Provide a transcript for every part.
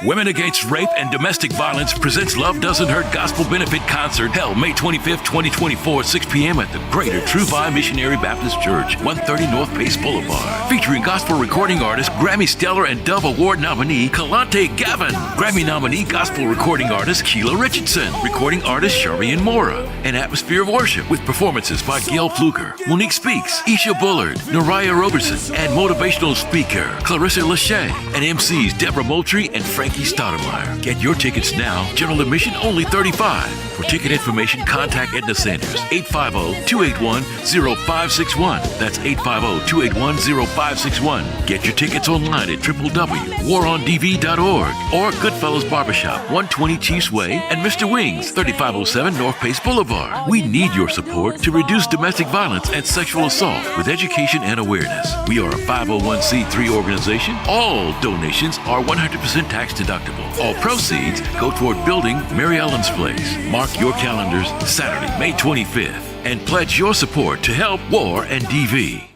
Women Against Rape and Domestic Violence presents Love Doesn't Hurt Gospel Benefit Concert held May 25th, 2024, 6 p.m. at the Greater True Vine Missionary Baptist Church, 130 North Pace Boulevard. Featuring gospel recording artist, Grammy Stellar and Dove Award nominee Kalante Gavin, Grammy nominee gospel recording artist Keela Richardson, recording artist Sharian Mora, an atmosphere of worship with performances by Gail Fluker, Monique Speaks, Isha Bullard, Nariah Roberson, and motivational speaker Clarissa Lachey, and MCs Deborah Moultrie and Frankie Stoudemire. Get your tickets now. General admission only $35. For ticket information, contact Edna Sanders, 850-281-0561. That's 850-281-0561. Get your tickets online at www.warondv.org or Goodfellas Barbershop, 120 Chiefs Way, and Mr. Wings, 3507 North Pace Boulevard. We need your support to reduce domestic violence and sexual assault with education and awareness. We are a 501c3 organization. All donations are 100% tax deductible. All proceeds go toward building Mary Ellen's Place. Mark your calendars Saturday, May 25th, and pledge your support to help WAR and DV.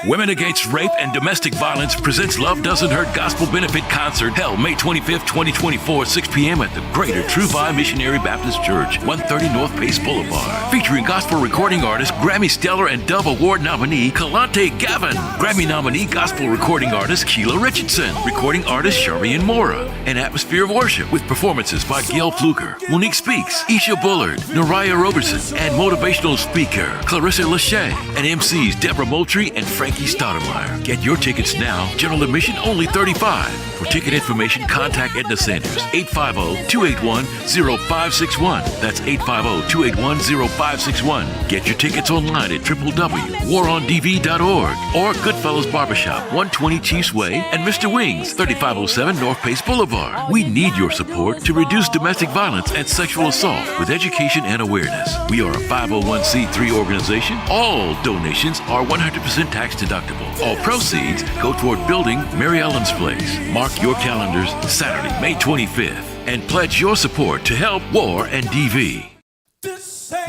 Women Against Rape and Domestic Violence presents Love Doesn't Hurt Gospel Benefit Concert held May 25th, 2024, 6 p.m. at the Greater True Vine Missionary Baptist Church, 130 North Pace Boulevard. Featuring gospel recording artist, Grammy Stellar and Dove Award nominee Kalante Gavin, Grammy nominee gospel recording artist Keela Richardson, recording artist Sharian Mora, an atmosphere of worship with performances by Gail Fluker, Monique Speaks, Isha Bullard, Nariah Roberson, and motivational speaker Clarissa Lachey, and MCs Deborah Moultrie and Frankie Stoudemire. Get your tickets now. General admission only $35. For ticket information, contact Edna Sanders, 850-281-0561. That's 850-281-0561. Get your tickets online at www.warondv.org or Goodfellas Barbershop, 120 Chiefs Way, and Mr. Wings, 3507 North Pace Boulevard. We need your support to reduce domestic violence and sexual assault with education and awareness. We are a 501c3 organization. All donations are 100% tax deductible. All proceeds go toward building Mary Ellen's Place. Mark your calendars Saturday, May 25th, and pledge your support to help WAR and DV.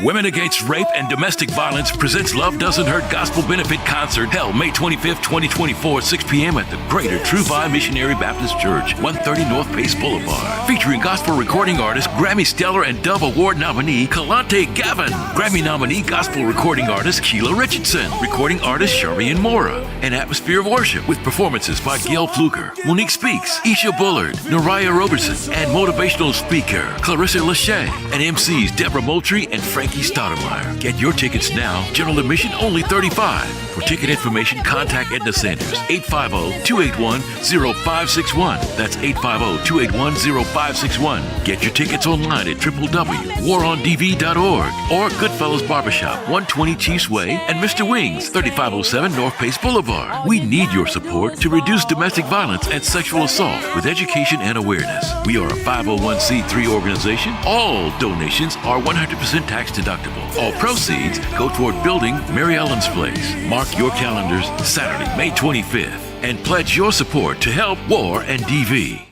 Women Against Rape and Domestic Violence presents Love Doesn't Hurt Gospel Benefit Concert held May 25th, 2024, 6 p.m. at the Greater True Vine Missionary Baptist Church, 130 North Pace Boulevard. Featuring gospel recording artist, Grammy Stellar and Dove Award nominee Kalante Gavin, Grammy nominee gospel recording artist Keela Richardson, recording artist Sharian Mora, an atmosphere of worship with performances by Gail Fluker, Monique Speaks, Isha Bullard, Nariah Roberson, and motivational speaker Clarissa Lachey, and MCs Deborah Moultrie and Frankie Stoudemire. Get your tickets now. General admission only $35. For ticket information, contact Edna Sanders, 850-281-0561. That's 850-281-0561. Get your tickets online at www.warondv.org or Goodfellas Barbershop, 120 Chiefs Way, and Mr. Wings, 3507 North Pace Boulevard. We need your support to reduce domestic violence and sexual assault with education and awareness. We are a 501c3 organization. All donations are 100% tax deductible. All proceeds go toward building Mary Ellen's Place. Mark your calendars Saturday, May 25th, and pledge your support to help WAR and DV.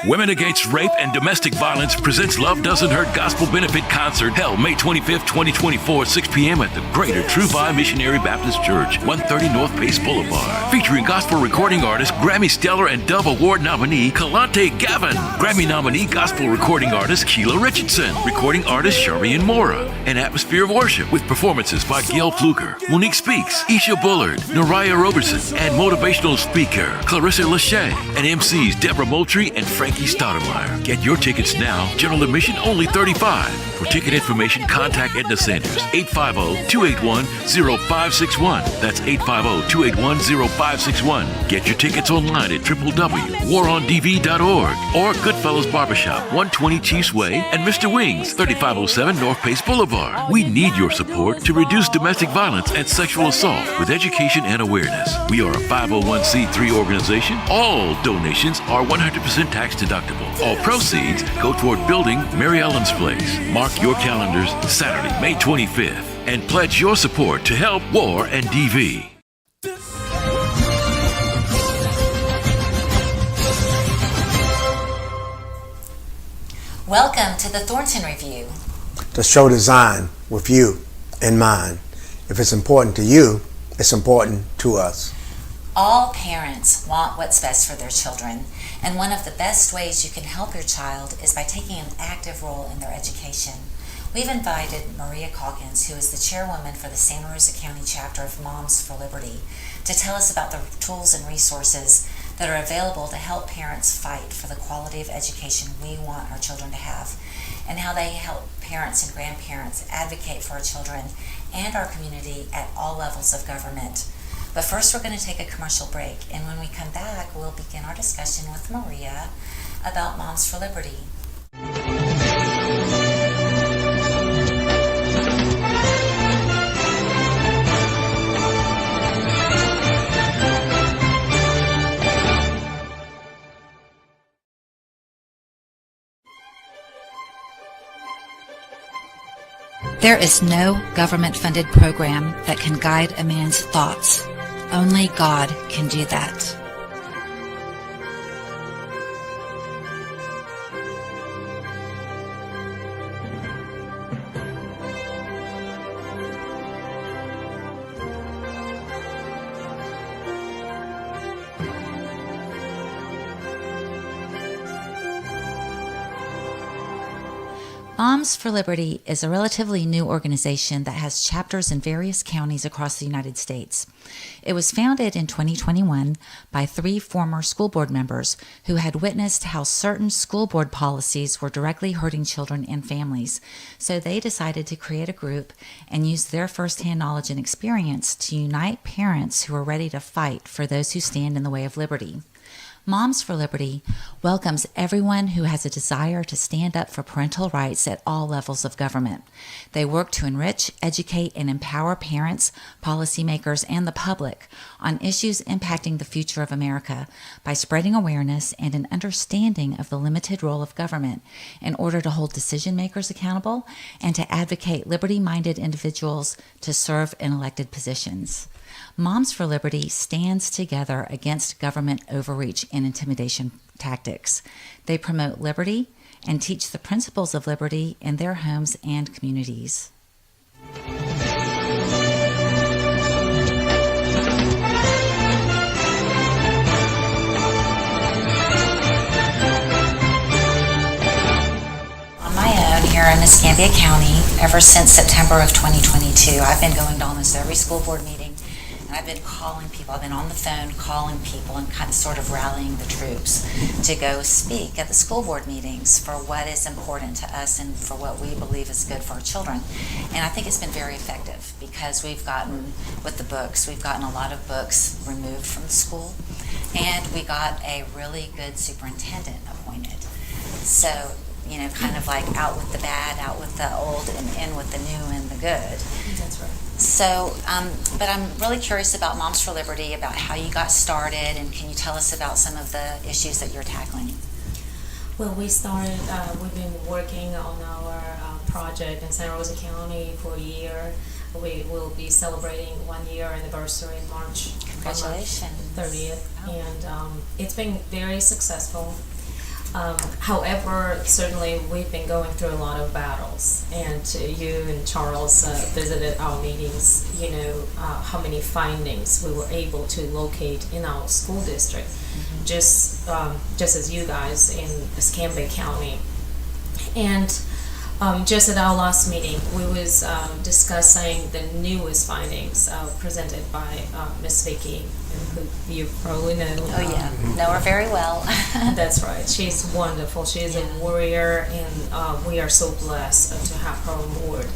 Women Against Rape and Domestic Violence presents Love Doesn't Hurt Gospel Benefit Concert, held May 25th, 2024, 6 p.m. at the Greater True Vine Missionary Baptist Church, 130 North Pace Boulevard. Featuring gospel recording artist, Grammy Stellar and Dove Award nominee, Kalante Gavin. Grammy nominee, gospel recording artist, Keela Richardson. Recording artist, Sharian Mora. An atmosphere of worship with performances by Gail Fluker, Monique Speaks, Isha Bullard, Nariah Roberson, and motivational speaker, Clarissa Lachey, and MCs, Deborah Moultrie and Frankie Stoudemire. Get your tickets now. General admission only $35. For ticket information, contact Edna Sanders, 850-281-0561. That's 850-281-0561. Get your tickets online at www.warondv.org or Goodfellas Barbershop, 120 Chiefs Way, and Mr. Wings, 3507 North Pace Boulevard. We need your support to reduce domestic violence and sexual assault with education and awareness. We are a 501c3 organization. All donations are 100% tax deductible. All proceeds go toward building Mary Ellen's Place. Mark your calendars Saturday, May 25th, and pledge your support to help War and DV. Welcome to the Thornton Review. The show designed with you in mind. If it's important to you, it's important to us. All parents want what's best for their children, and one of the best ways you can help your child is by taking an active role in their education. We've invited Maria Calkins, who is the chairwoman for the Santa Rosa County chapter of Moms for Liberty, to tell us about the tools and resources that are available to help parents fight for the quality of education we want our children to have, and how they help parents and grandparents advocate for our children and our community at all levels of government. But first, we're going to take a commercial break, and when we come back, we'll begin our discussion with Maria about Moms for Liberty. There is no government-funded program that can guide a man's thoughts. Only God can do that. Moms for Liberty is a relatively new organization that has chapters in various counties across the United States. It was founded in 2021 by 3 former school board members who had witnessed how certain school board policies were directly hurting children and families. So they decided to create a group and use their firsthand knowledge and experience to unite parents who are ready to fight for those who stand in the way of liberty. Moms for Liberty welcomes everyone who has a desire to stand up for parental rights at all levels of government. They work to enrich, educate, and empower parents, policymakers, and the public on issues impacting the future of America by spreading awareness and an understanding of the limited role of government in order to hold decision makers accountable and to advocate liberty-minded individuals to serve in elected positions. Moms for Liberty stands together against government overreach and intimidation tactics. They promote liberty and teach the principles of liberty in their homes and communities. On my own here in Escambia County, ever since September of 2022, I've been going to almost every school board meeting. I've been calling people, I've been on the phone calling people and kind of sort of rallying the troops to go speak at the school board meetings for what is important to us and for what we believe is good for our children. And I think it's been very effective because we've gotten, with the books, we've gotten a lot of books removed from the school, and we got a really good superintendent appointed. So, you know, kind of like out with the bad, out with the old, and in with the new and the good. That's right. So, but I'm really curious about Moms for Liberty, about how you got started, and can you tell us about some of the issues that you're tackling? Well, we've been working on our project in Santa Rosa County for a year. We will be celebrating 1 year anniversary in March. Congratulations. March 30th. Oh. And it's been very successful. However, certainly we've been going through a lot of battles, and you and Charles visited our meetings. You know how many findings we were able to locate in our school district, just as you guys in Escambia County. And just at our last meeting, we was discussing the newest findings presented by Miss Vicky, who you probably know. Oh yeah, know her very well. That's right. She's wonderful. She is a warrior, and we are so blessed to have her on board.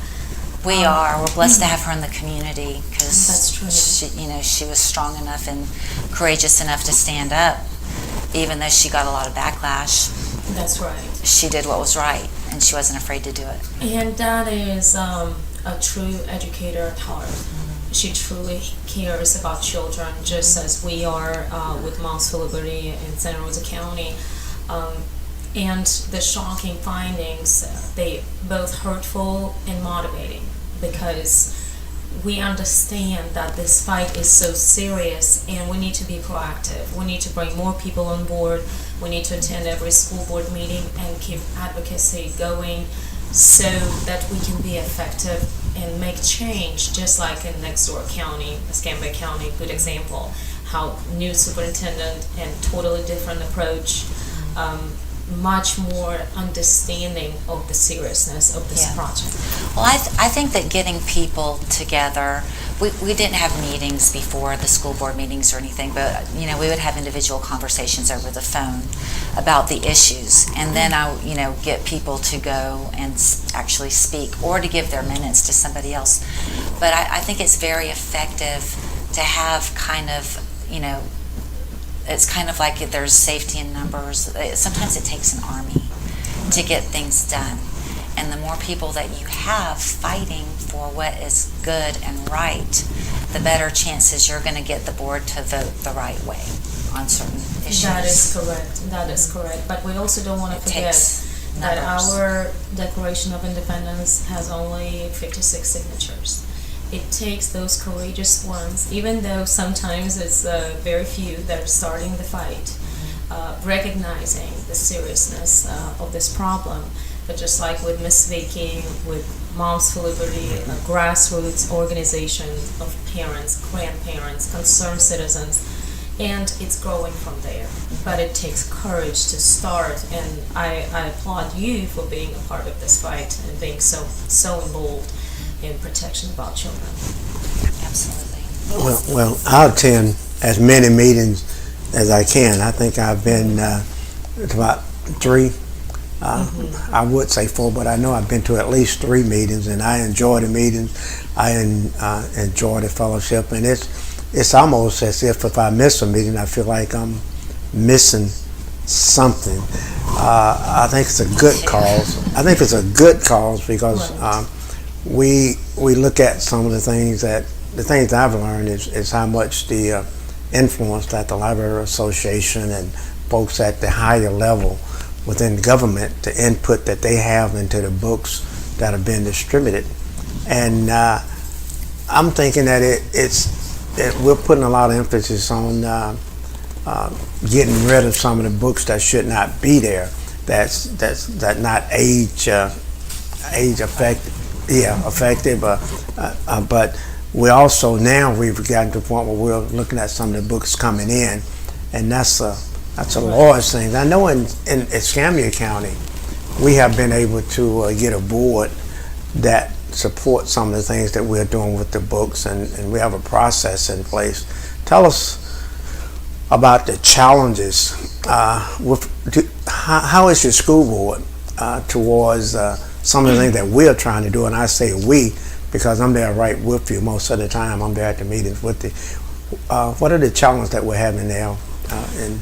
We are. We're blessed to have her in the community because That's true. she was strong enough and courageous enough to stand up, even though she got a lot of backlash. That's right. She did what was right, and she wasn't afraid to do it. And that is a true educator at heart. She truly cares about children, just as we are with Moms for Liberty in Santa Rosa County. And the shocking findings, they both hurtful and motivating, because we understand that this fight is so serious and we need to be proactive. We need to bring more people on board. We need to attend every school board meeting and keep advocacy going so that we can be effective and make change, just like in next door county, Escambia County, good example, how new superintendent and totally different approach, much more understanding of the seriousness of this project. Well, I think that getting people together, we didn't have meetings before the school board meetings or anything, but we would have individual conversations over the phone about the issues, and then I get people to go and actually speak or to give their minutes to somebody else. But I think it's very effective to have kind of it's kind of like there's safety in numbers. Sometimes it takes an army to get things done. And the more people that you have fighting for what is good and right, the better chances you're going to get the board to vote the right way on certain issues. That is correct. That is correct. But we also don't want to forget that our Declaration of Independence has only 56 signatures. It takes those courageous ones, even though sometimes it's very few that are starting the fight, recognizing the seriousness of this problem. But just like with Miss Vicky, with Moms for Liberty, a grassroots organization of parents, grandparents, concerned citizens, and it's growing from there. But it takes courage to start, and I applaud you for being a part of this fight and being so involved in protection of our children. Absolutely. Well, I'll attend as many meetings as I can. I think I've been to about 3. I would say 4, but I know I've been to at least 3 meetings, and I enjoy the meetings. I enjoy the fellowship, and it's almost as if I miss a meeting, I feel like I'm missing something. I think it's a good cause. I think it's a good cause because we look at some of the things that I've learned is how much the influence that the Library Association and folks at the higher level within government, the input that they have into the books that are being distributed. And I'm thinking that we're putting a lot of emphasis on getting rid of some of the books that should not be there. That's not age effective. But we also now we've gotten to the point where we're looking at some of the books coming in, and that's a large thing. I know in Escambia County, we have been able to get a board that supports some of the things that we're doing with the books, and we have a process in place. Tell us about the challenges. How is your school board towards some of the things that we're trying to do? And I say we because I'm there right with you most of the time. I'm there at the meetings with you. What are the challenges that we're having now in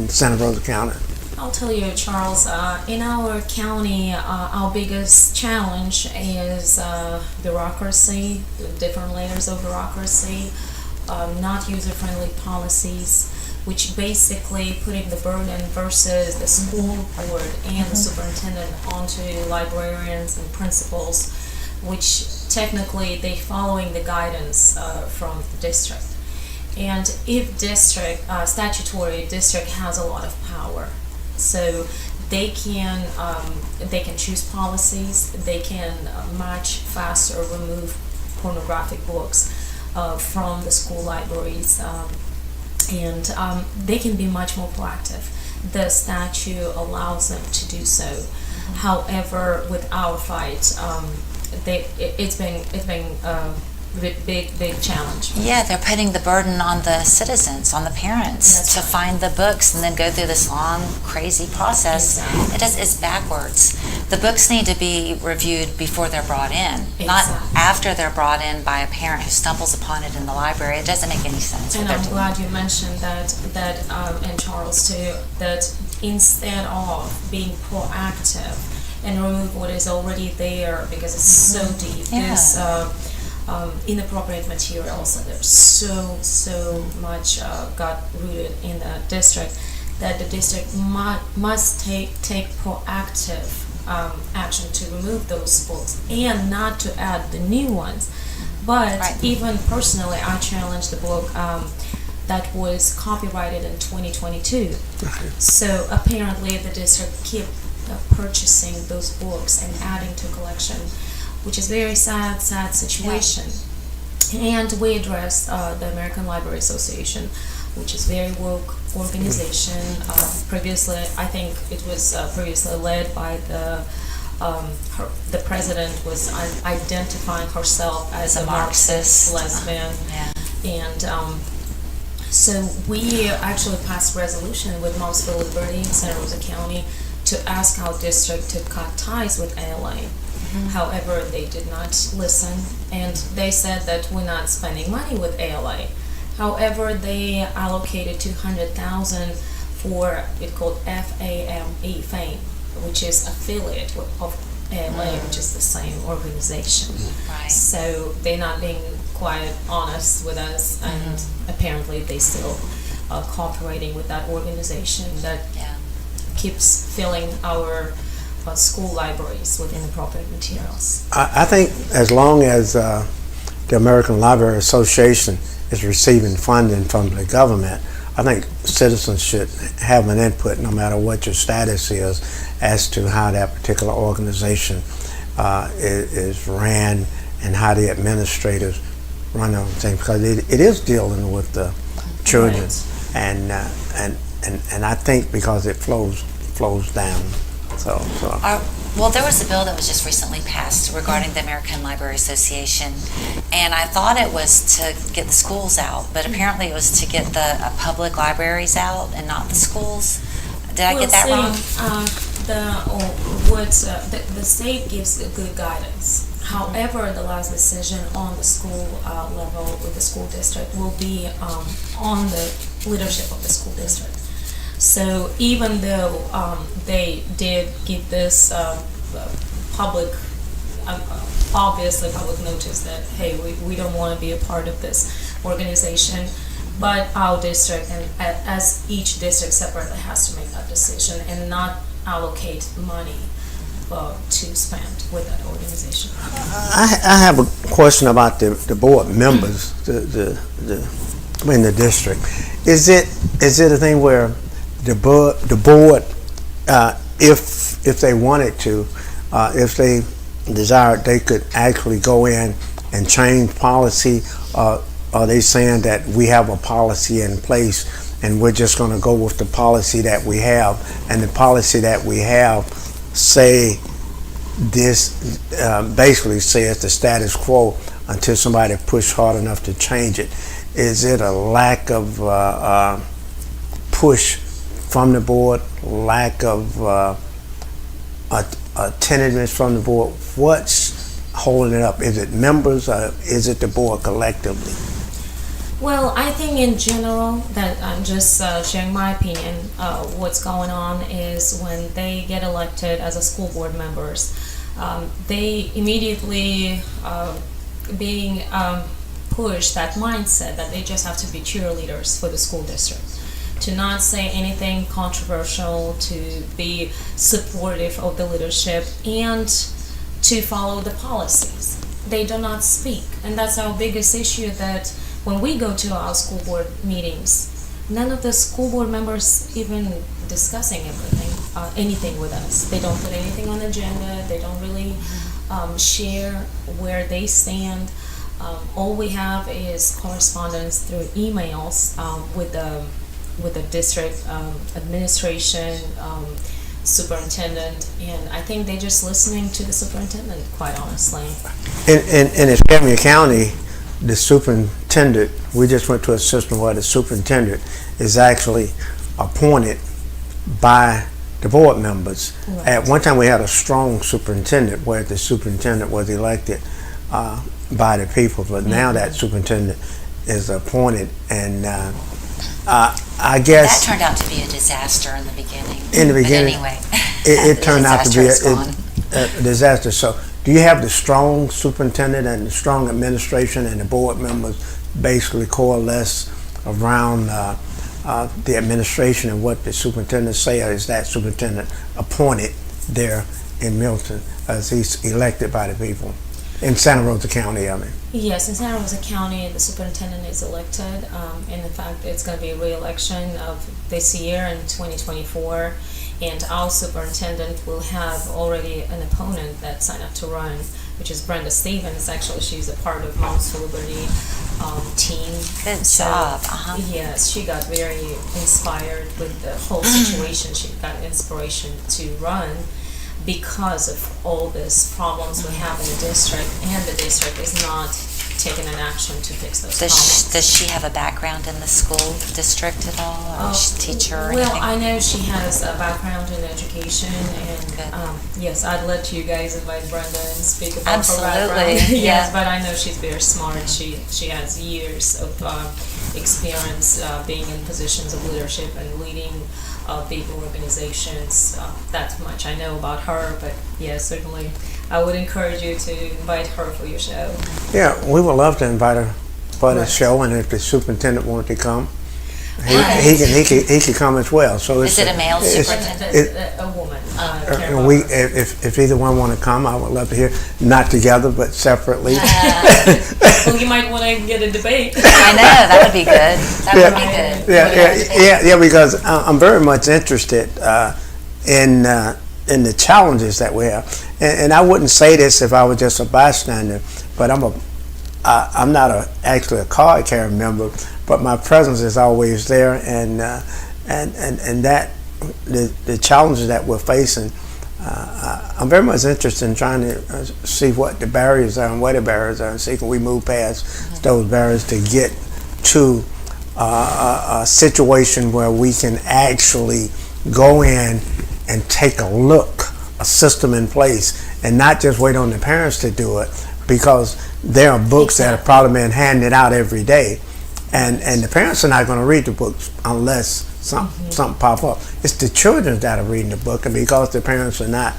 Santa Rosa County? I'll tell you, Charles, in our county, our biggest challenge is bureaucracy, different layers of bureaucracy, not user-friendly policies, which basically putting the burden versus the school board and the superintendent onto librarians and principals, which technically they following the guidance from the district. And if statutory district has a lot of power, So they can choose policies. They can much faster remove pornographic books from the school libraries, and they can be much more proactive. The statute allows them to do so. However, with our fight, it's been a big challenge. Yeah, they're putting the burden on the citizens, on the parents, That's to right. find the books and then go through this long, crazy process. Exactly. It's backwards. The books need to be reviewed before they're brought in, not Exactly. after they're brought in by a parent who stumbles upon it in the library. It doesn't make any sense. And what they're I'm doing. glad you mentioned that, and Charles too, that instead of being proactive and remove what is already there because it's so deep, Yeah. this inappropriate materials, and there's so much got rooted in the district, that the district must take proactive action to remove those books and not to add the new ones. But Right. even personally, I challenged the book that was copyrighted in 2022. So apparently the district kept purchasing those books and adding to collection, which is very sad situation. And we addressed the American Library Association, which is very woke organization. Previously, I think it was previously led by the president was identifying herself as a Marxist lesbian. Yeah. And so we actually passed a resolution with Moms for Liberty in Santa Rosa County to ask our district to cut ties with ALA. However, they did not listen, and they said that we're not spending money with ALA. However, they allocated $200,000 for it called FAME, which is affiliate of ALA, which is the same organization. Right. So they're not being quite honest with us, and apparently they still are cooperating with that organization that Yeah. keeps filling our school libraries with inappropriate materials. I think as long as the American Library Association is receiving funding from the government, I think citizens should have an input, no matter what your status is, as to how that particular organization is ran and how the administrators run everything, because it is dealing with the children, Right. and I think because it flows down. So. Well, there was a bill that was just recently passed regarding the American Library Association, and I thought it was to get the schools out, but apparently it was to get the public libraries out and not the schools. Did I get that wrong? The state gives good guidance. However, the last decision on the school level with the school district will be on the leadership of the school district. So even though they did give this obviously public notice that, hey, we don't want to be a part of this organization, but our district, and as each district separately has to make that decision and not allocate money to spend with that organization. I have a question about the board members, in the district. Is it a thing where the board, if they wanted to, if they desired, they could actually go in and change policy? Are they saying that we have a policy in place and we're just going to go with the policy that we have, and the policy that we have say this, basically says the status quo until somebody push hard enough to change it? Is it a lack of push from the board, lack of attentiveness from the board? What's holding it up? Is it members, or is it the board collectively? Well, I think in general, that I'm just sharing my opinion, what's going on is when they get elected as a school board members, they immediately being pushed that mindset that they just have to be cheerleaders for the school district, to not say anything controversial, to be supportive of the leadership, and to follow the policies. They do not speak, and that's our biggest issue, that when we go to our school board meetings, none of the school board members even discussing everything. anything with us. They don't put anything on the agenda. They don't really share where they stand. All we have is correspondence through emails with the district administration, superintendent, and I think they're just listening to the superintendent, quite honestly. In Escambia County, the superintendent, we just went to a system where the superintendent is actually appointed by the board members. Right. At one time we had a strong superintendent where the superintendent was elected by the people, but now that superintendent is appointed, and I guess That turned out to be a disaster in the beginning. in the beginning, But anyway, it turned out to be disaster is gone. a disaster. So do you have the strong superintendent and the strong administration and the board members basically coalesce around the administration and what the superintendent say, or is that superintendent appointed there in Milton as he's elected by the people? In Santa Rosa County, I mean. Yes, in Santa Rosa County, the superintendent is elected, and in fact, it's going to be a re-election of this year in 2024, and our superintendent will have already an opponent that signed up to run, which is Brenda Stevens. Actually, she's a part of Mount Liberty team. Good So, job. Yes, she got very inspired with the whole situation. She got inspiration to run because of all these problems we have in the district, and the district is not taking an action to fix those problems. Does she have a background in the school district at all, or is she a teacher or Well, anything? I know she has a background in education, and yes, I'd let you guys invite Brenda and speak about Absolutely, her background. yeah. Yes, but I know she's very smart. She has years of experience being in positions of leadership and leading big organizations. That much I know about her, but yes, certainly I would encourage you to invite her for your show. Yeah, we would love to invite her for the Right. show, and if the superintendent wanted to come, Right. he can come as well. So Is it a male it's- superintendent? A woman. And we, if either one want to come, I would love to hear. Not together, but separately. Well, you might want to get a debate. I know, that would be good. That would be good. Yeah. Because I'm very much interested in the challenges that we have, and I wouldn't say this if I was just a bystander, but I'm not actually a card carrying member, but my presence is always there, and that the challenges that we're facing. I'm very much interested in trying to see what the barriers are and where the barriers are, and see can we move past those barriers to get to a situation where we can actually go in and take a look, a system in place, and not just wait on the parents to do it, because there are books that are probably being handed out every day, and the parents are not going to read the books unless something pop up. It's the children that are reading the book, and because the parents are not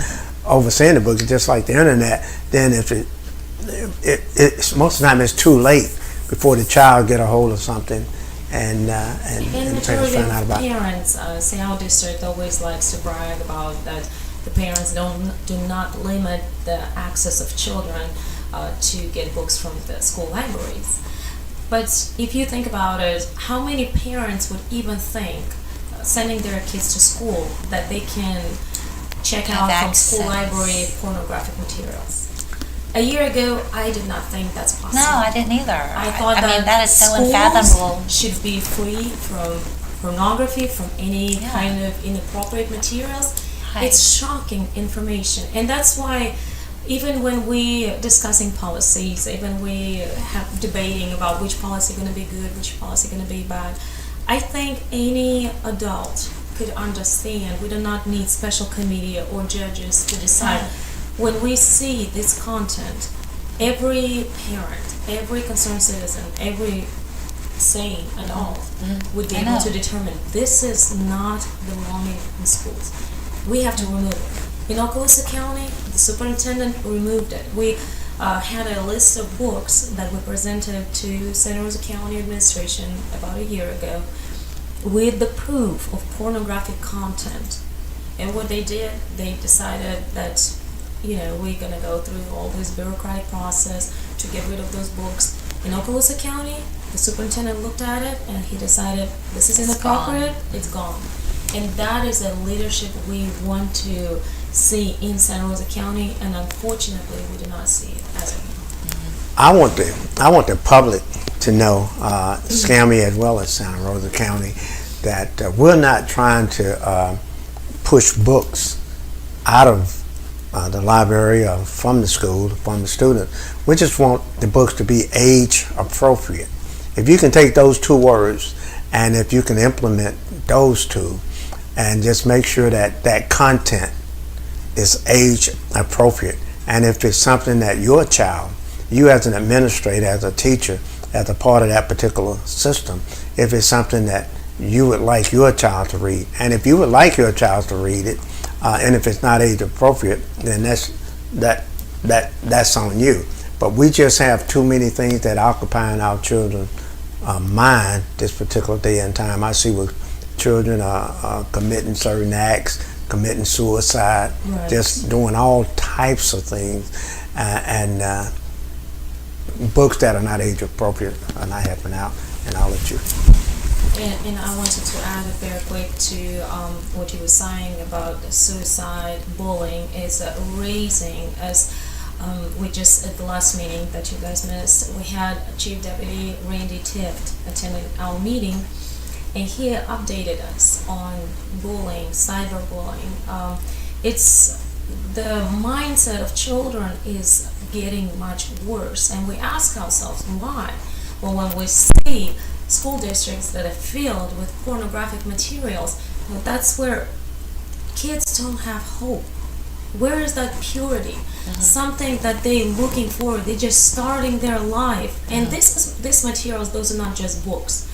overseeing the book, just like the internet, then if it's most of the time it's too late before the child get a hold of something, and the parents find out about it. Parents, say our district always likes to brag about that the parents do not limit the access of children to get books from the school libraries. But if you think about it, how many parents would even think sending their kids to school that they can check out from school library pornographic materials? A year ago, I did not think that's possible. No, I didn't either. I thought that is so schools unfathomable. should be free from pornography, from any kind of inappropriate materials. Right. It's shocking information, and that's why even when we discussing policies, even we have debating about which policy going to be good, which policy going to be bad, I think any adult could understand. We do not need special committee or judges to decide. When we see this content, every parent, every concerned citizen, every sane adult would be able to determine this is not belonging in schools. We have to remove it. In Okaloosa County, the superintendent removed it. We had a list of books that we presented to Santa Rosa County administration about a year ago with the proof of pornographic content. And what they did, they decided that, we're going to go through all this bureaucratic process to get rid of those books. In Okaloosa County, the superintendent looked at it and he decided this is inappropriate, it's gone. And that is a leadership we want to see in Santa Rosa County, and unfortunately we do not see it as of now. I want the public to know, Scammy as well as Santa Rosa County, that we're not trying to push books out of the library or from the school, from the students. We just want the books to be age appropriate. If you can take those two words and if you can implement those two and just make sure that that content is age appropriate, and if it's something that your child, you as an administrator, as a teacher, as a part of that particular system, if it's something that you would like your child to read, and if you would like your child to read it, and if it's not age appropriate, then that's on you. But we just have too many things that occupying our children's mind this particular day and time. I see where children are committing certain acts, committing suicide, Right. just doing all types of things, and books that are not age appropriate are not helping out. And I'll let you. And I wanted to add very quick to what you were saying about suicide, bullying is raising as we just at the last meeting that you guys missed, we had Chief Deputy Randy Tift attending our meeting, and he updated us on bullying, cyberbullying. It's the mindset of children is getting much worse, and we ask ourselves why. Well, when we see school districts that are filled with pornographic materials, well, that's where kids don't have hope. Where is that purity? Something that they're looking for. They're just starting their life, and this materials. Those are not just books.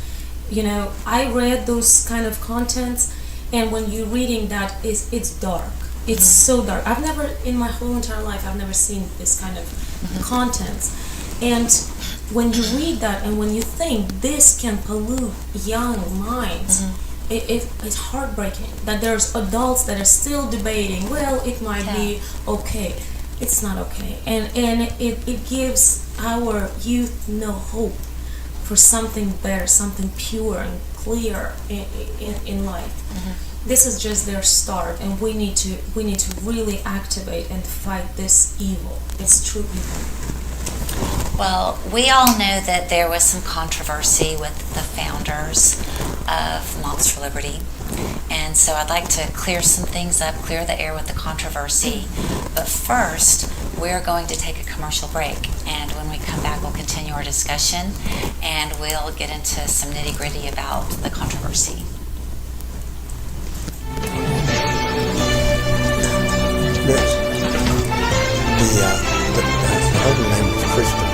You know, I read those kind of contents, and when you're reading that, it's dark. It's so dark. I've never, in my whole entire life, I've never seen this kind of contents. And when you read that, and when you think this can pollute young minds, it's heartbreaking that there's adults that are still debating, well, it might be okay. It's not okay. And it gives our youth no hope for something better, something pure and clear in life. This is just their start, and we need to really activate and fight this evil. It's true evil. Well, we all know that there was some controversy with the founders of Moms for Liberty, and so I'd like to clear some things up, clear the air with the controversy. But first, we're going to take a commercial break, and when we come back, we'll continue our discussion, and we'll get into some nitty-gritty about the controversy. Her name is Kristen.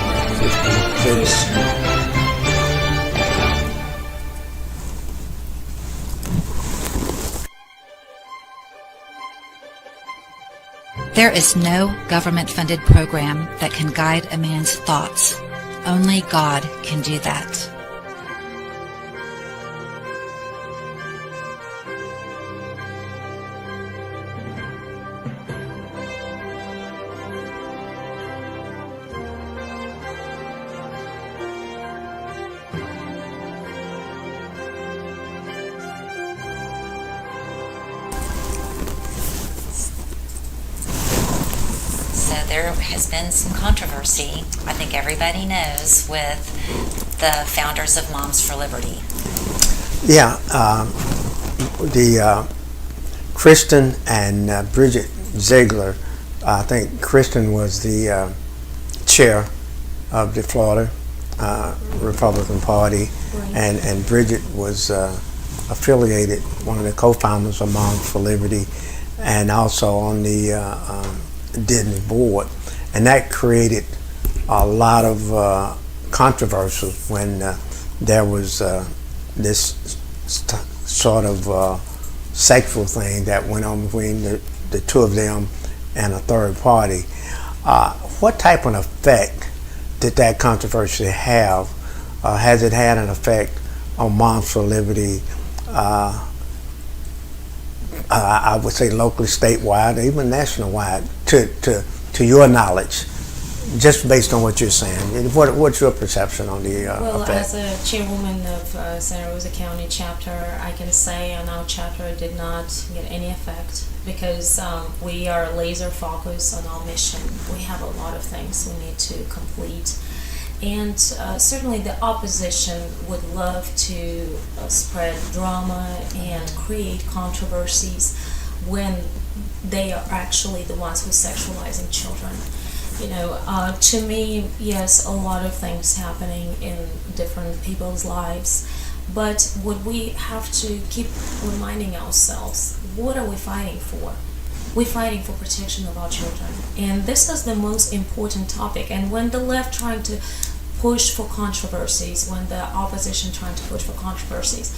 There is no government-funded program that can guide a man's thoughts. Only God can do that. There has been some controversy, I think everybody knows, with the founders of Moms for Liberty. Yeah, Kristen and Bridget Ziegler. I think Kristen was the chair of the Florida Republican Party, and Bridget was affiliated, one of the co-founders of Moms for Liberty, and also on the Disney board, and that created a lot of controversy when there was this sort of sexual thing that went on between the two of them and a third party. What type of effect did that controversy have? Has it had an effect on Moms for Liberty? I would say locally, statewide, even national-wide, to your knowledge. just based on what you're saying, what's your perception on the Well, effect? as a chairwoman of Santa Rosa County chapter, I can say on our chapter did not get any effect because we are laser focused on our mission. We have a lot of things we need to complete. And certainly the opposition would love to spread drama and create controversies when they are actually the ones who are sexualizing children. To me, yes, a lot of things happening in different people's lives, but what we have to keep reminding ourselves, what are we fighting for? We're fighting for protection of our children, and this is the most important topic. And when the left trying to push for controversies, when the opposition trying to push for controversies,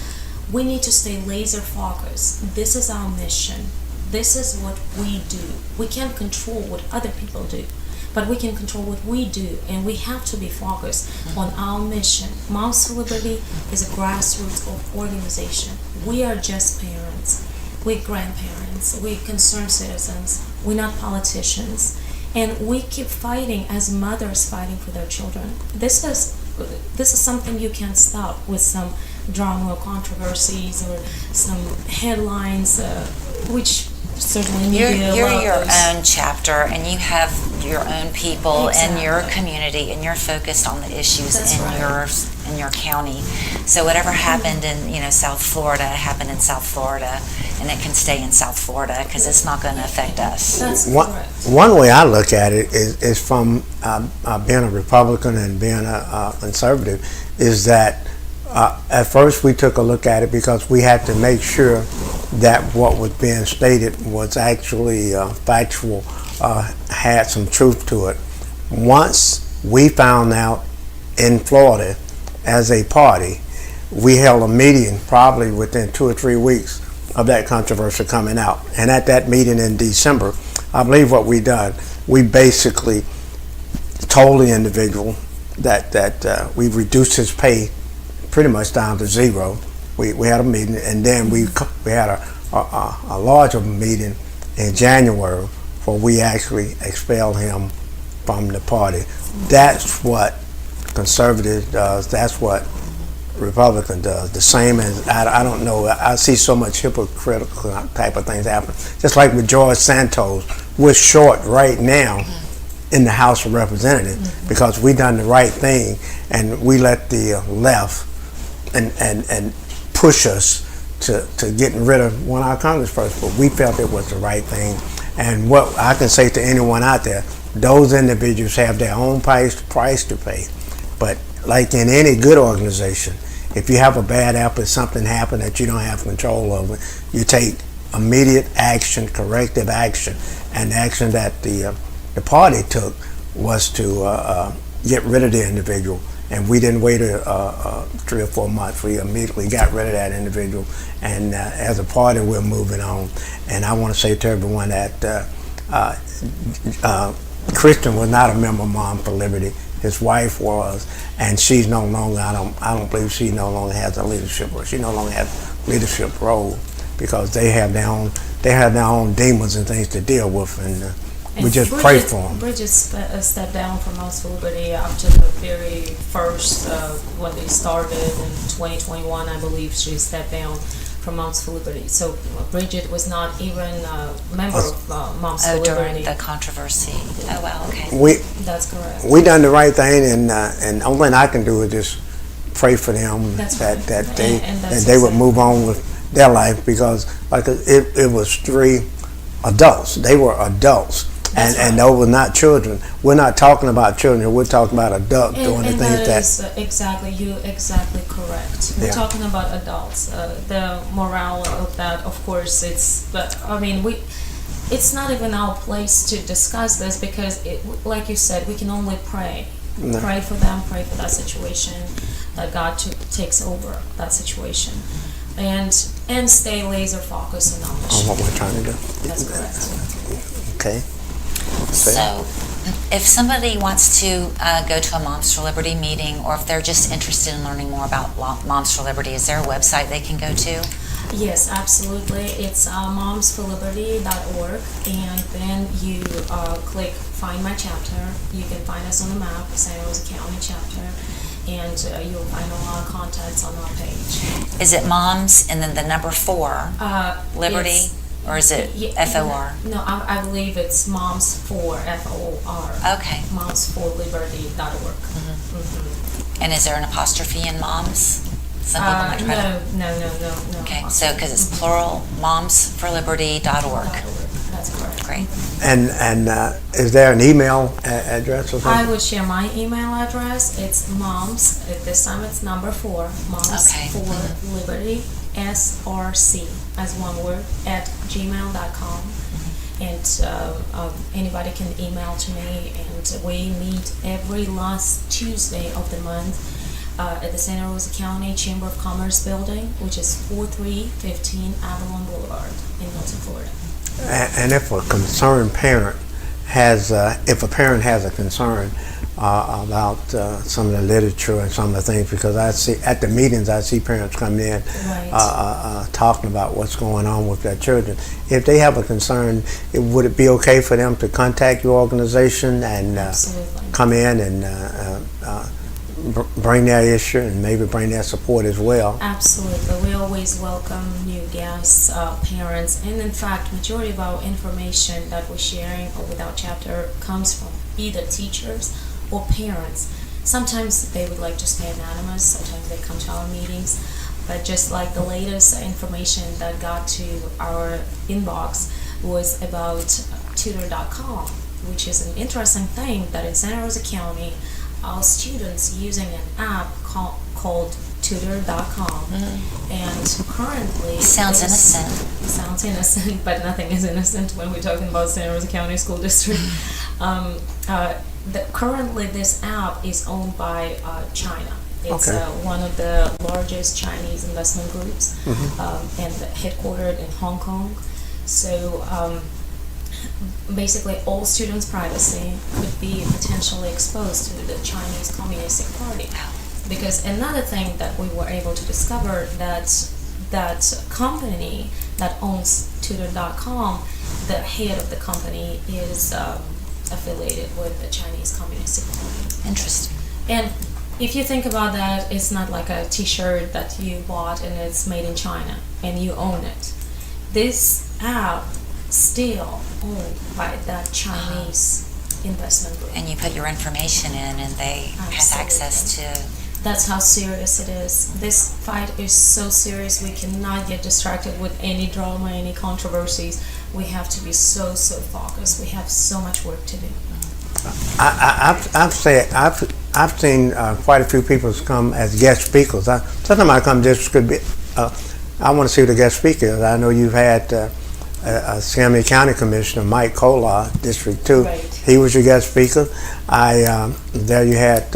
we need to stay laser focused. This is our mission. This is what we do. We can't control what other people do, but we can control what we do, and we have to be focused on our mission. Moms for Liberty is a grassroots organization. We are just parents. We're grandparents. We're concerned citizens. We're not politicians. And we keep fighting as mothers fighting for their children. This is something you can't stop with some drama or controversies or some headlines, which certainly media You're your loves. own chapter, and you have your own people and your Exactly. community, and you're focused on the issues That's in right. your county. So whatever happened in South Florida happened in South Florida, and it can stay in South Florida because it's not going to affect us. That's One, correct. one way I look at it is from being a Republican and being a conservative, is that at first we took a look at it because we had to make sure that what was being stated was actually factual, had some truth to it. Once we found out in Florida as a party, we held a meeting probably within 2 or 3 weeks of that controversy coming out. And at that meeting in December, I believe what we done, we basically told the individual that we reduced his pay pretty much down to zero. We had a meeting, and then we had a larger meeting in January where we actually expelled him from the party. That's what conservative does. That's what Republican does. The same as, I don't know, I see so much hypocritical type of things happen. Just like with George Santos, we're short right now in the House of Representatives because we done the right thing, and we let the left and push us to getting rid of one of our congresspersons, but we felt it was the right thing. And what I can say to anyone out there, those individuals have their own price to pay. But like in any good organization, if you have a bad apple, something happened that you don't have control over, you take immediate action, corrective action. And the action that the party took was to get rid of the individual. And we didn't wait 3 or 4 months. We immediately got rid of that individual. And as a party, we're moving on. And I want to say to everyone that Christian was not a member of Mom for Liberty. His wife was, and she's no longer. I don't believe she no longer has a leadership role. She no longer has a leadership role because they have their own demons and things to deal with, and we just pray for them. Bridget stepped down from Moms for Liberty after the very first, when they started in 2021, I believe she stepped down from Moms for Liberty. So Bridget was not even a member of Moms for during Liberty. the controversy. Oh, wow, okay. That's correct. We done the right thing, and the only thing I can do is just pray for them That's that right. they would move on with their life, because like it was 3 adults. They were adults. That's And right. those were not children. We're not talking about children. We're talking about adults doing the And things that is you're exactly correct. We're Yeah. talking about adults. The morale of that, of course, it's not even our place to discuss this because, like you said, we can only pray. No. Pray for them, pray for that situation, that God takes over that situation. And stay laser focused on our on mission. what we're trying to do. That's correct. Okay. So if somebody wants to go to a Moms for Liberty meeting, or if they're just interested in learning more about Moms for Liberty, is there a website they can go to? Yes, absolutely. It's momsforliberty.org, and then you click Find My Chapter. You can find us on the map, Santa Rosa County chapter, and you'll find a lot of contacts on our page. Is it moms and then the number 4, Liberty, or is it FOR? No, I believe it's Moms for FOR. Okay. Momsforliberty.org. And is there an apostrophe in moms? Some people might try to. No. Okay, so because it's plural, momsforliberty.org. That's correct. Great. And is there an email address or I something? would share my email address. It's moms. At this time, it's number 4. Moms Okay. for Liberty, SRC, as one word, at gmail.com. And anybody can email to me. And we meet every last Tuesday of the month at the Santa Rosa County Chamber of Commerce building, which is 4315 Avalon Boulevard in Milton, Florida. And if a concerned parent has, if a parent has a concern about some of the literature and some of the things, because I see at the meetings, I see parents come in talking about what's going on with their children. If they have a concern, would it be okay for them to contact your organization and come in and bring their issue and maybe bring their support as well? Absolutely. We always welcome new guests, parents, and in fact, majority of our information that we're sharing with our chapter comes from either teachers or parents. Sometimes they would like to stay anonymous, sometimes they come to our meetings, but just like the latest information that got to our inbox was about tutor.com, which is an interesting thing that in Santa Rosa County, our students using an app called tutor.com, and currently Sounds innocent. Sounds innocent, but nothing is innocent when we're talking about Santa Rosa County School District. Currently, this app is owned by China. It's one of the largest Chinese investment groups, and headquartered in Hong Kong. So basically, all students' privacy could be potentially exposed to the Chinese Communist Party. Because another thing that we were able to discover, that company that owns tutor.com, the head of the company is affiliated with the Chinese Communist Party. Interesting. And if you think about that, it's not like a t-shirt that you bought and it's made in China and you own it. This app still owned by that Chinese investment group. And you put your information in and they have access to... That's how serious it is. This fight is so serious. We cannot get distracted with any drama, any controversies. We have to be so focused. We have so much work to do. I've seen quite a few people come as guest speakers. Sometimes I come just could be. I want to see the guest speakers. I know you've had Escambia County Commissioner Mike Kolar, District 2. Right. He was your guest speaker. There you had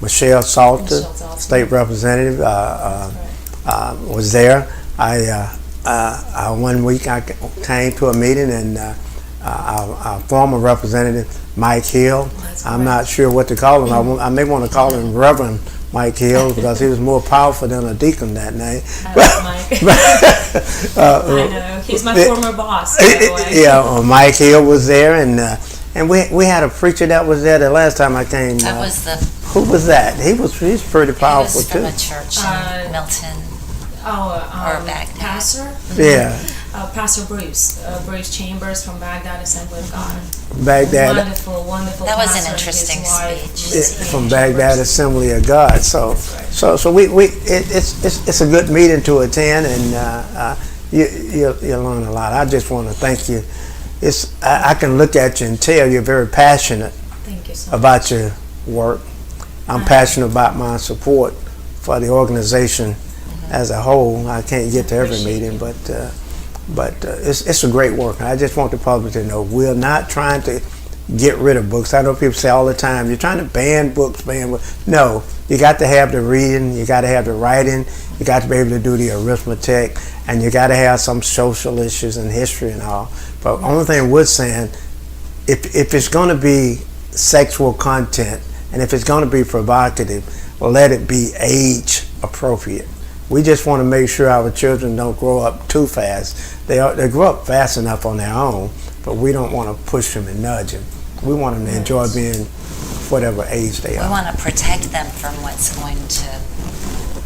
Michelle Salter, State Representative, was there. One week I came to a meeting and our former representative Mike Hill. I'm not sure what to call him. I may want to call him Reverend Mike Hill because he was more powerful than a deacon that night. I know. He's my former boss, by the way. Yeah, Mike Hill was there, and we had a preacher that was there the last time I came. That was the... Who was that? He's pretty powerful too. He was from too. a church in Milton. Or Baghdad. Pastor? Yeah. Pastor Bruce Chambers from Baghdad Assembly of God. Baghdad. Wonderful. That was an pastor, interesting his wife, speech. From Baghdad Assembly of God. So it's a good meeting to attend, and you learn a lot. I just want to thank you. I can look at you and tell you're very passionate about your work. I'm passionate about my support for the organization as a whole. I can't get to every meeting, but it's a great work. I just want the public to know we're not trying to get rid of books. I know people say all the time, you're trying to ban books. No, you got to have the reading, you got to have the writing, you got to be able to do the arithmetic, and you got to have some social issues and history and all. But only thing we're saying, if it's going to be sexual content and if it's going to be provocative, let it be age appropriate. We just want to make sure our children don't grow up too fast. They grow up fast enough on their own, but we don't want to push them and nudge them. We want them to enjoy being whatever age they are. We want to protect them from what's going to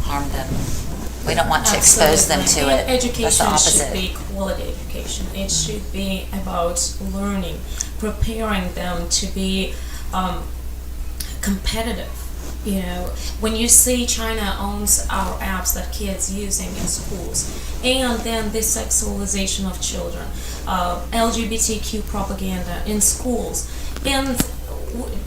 harm them. We don't want to expose them to it. Education That's the opposite. should be quality education. It should be about learning, preparing them to be competitive. You know, when you see China owns our apps that kids using in schools, and then the sexualization of children, LGBTQ propaganda in schools, and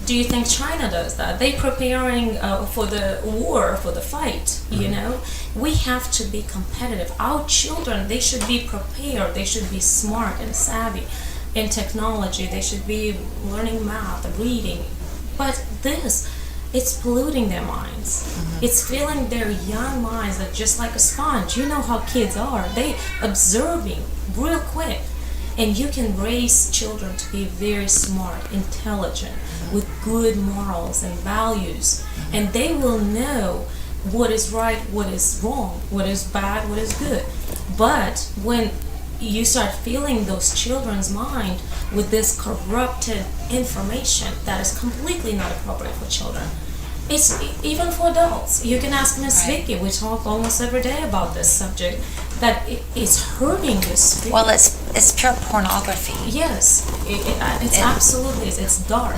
do you think China does that? They preparing for the war, for the fight, you know? We have to be competitive. Our children, they should be prepared. They should be smart and savvy in technology. They should be learning math, reading. But this, it's polluting their minds. It's filling their young minds that just like a sponge. You know how kids are. They observing real quick. And you can raise children to be very smart, intelligent, with good morals and values. And they will know what is right, what is wrong, what is bad, what is good. But when you start filling those children's mind with this corrupted information that is completely not appropriate for children, it's even for adults. You can ask Miss Vicky. We talk almost every day about this subject. That it's hurting this. Spirit. Well, it's pure pornography. Yes, it's absolutely. It's dark.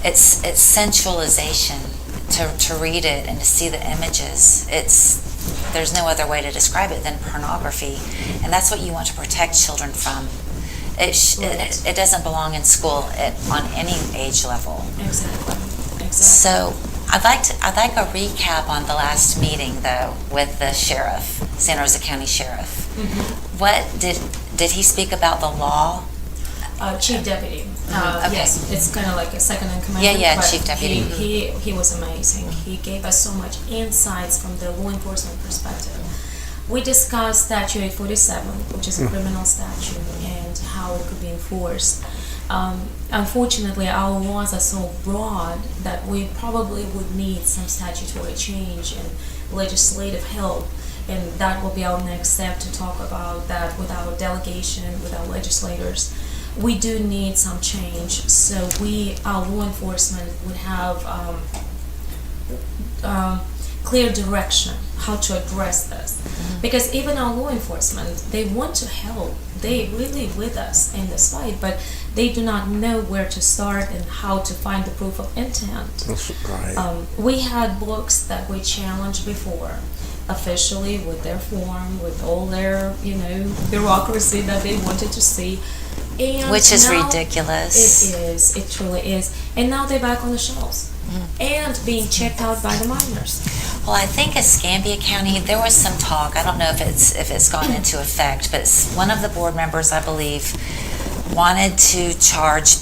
It's sensualization. To read it and to see the images. There's no other way to describe it than pornography, and that's what you want to protect children from. It doesn't belong in school on any age level. Exactly. So I'd like a recap on the last meeting though with the sheriff, Santa Rosa County Sheriff. What did he speak about the law? Chief Deputy. Okay. Yes, it's kind of like a second in command. Yeah, but Chief Deputy. He was amazing. He gave us so much insights from the law enforcement perspective. We discussed Statute 847, which is a criminal statute, and how it could be enforced. Unfortunately, our laws are so broad that we probably would need some statutory change and legislative help, and that will be our next step to talk about that with our delegation, with our legislators. We do need some change, so our law enforcement would have clear direction how to address this. Because even our law enforcement, they want to help. They really with us in this fight, but they do not know where to start and how to find the proof of intent. That's right. We had books that we challenged before, officially with their form, with all their, bureaucracy that they wanted to see. And which is now ridiculous. It is. It truly is. And now they're back on the shelves and being checked out by the minors. Well, I think Escambia County, there was some talk. I don't know if it's gone into effect, but one of the board members, I believe, wanted to charge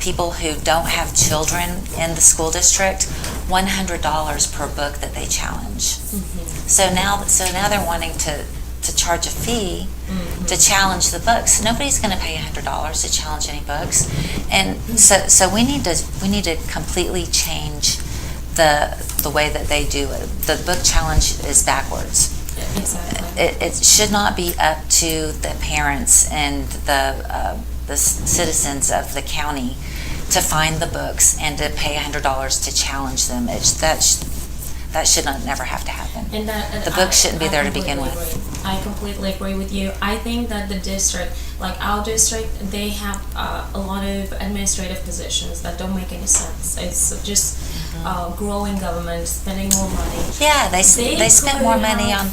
people who don't have children in the school district $100 per book that they challenge. So now they're wanting to charge a fee to challenge the books. Nobody's going to pay $100 to challenge any books, and so we need to completely change the way that they do it. The book challenge is backwards. Exactly. It should not be up to the parents and the citizens of the county to find the books and to pay $100 to challenge them. That should never have to happen. And the book shouldn't be there to begin with. I completely agree with you. I think that the district, like our district, they have a lot of administrative positions that don't make any sense. It's just growing government, spending more money. Yeah, they spent more money on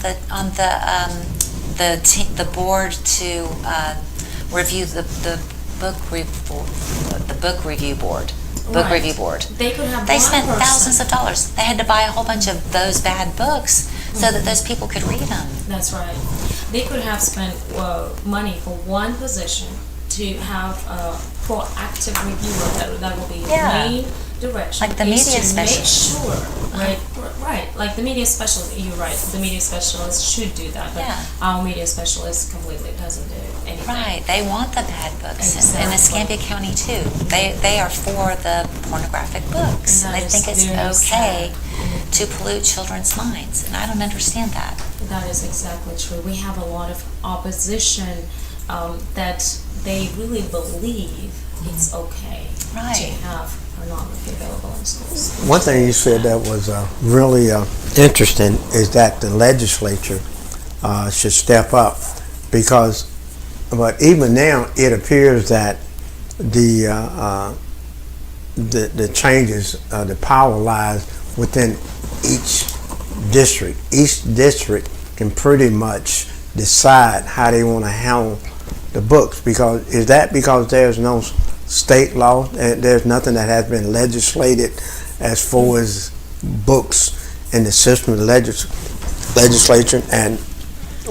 the board to review the book review board. Book review board. They could have. They spent thousands of dollars. They had to buy a whole bunch of those bad books so that those people could read them. That's right. They could have spent money for one position to have a proactive reviewer that will be main direction. Like the media specialist. Make sure, right. Like the media specialist. You're right. The media specialist should do that, but our media specialist completely doesn't do anything. Right. They want the bad books in Escambia County too. They are for the pornographic books. They think it's okay to pollute children's minds, and I don't understand that. That is exactly true. We have a lot of opposition that they really believe it's okay Right. to have pornography available in schools. One thing you said that was really interesting is that the legislature should step up but even now it appears that the changes, the power lies within each district. Each district can pretty much decide how they want to handle the books. Is that because there's no state law? There's nothing that has been legislated as far as books in the system of the legislature? And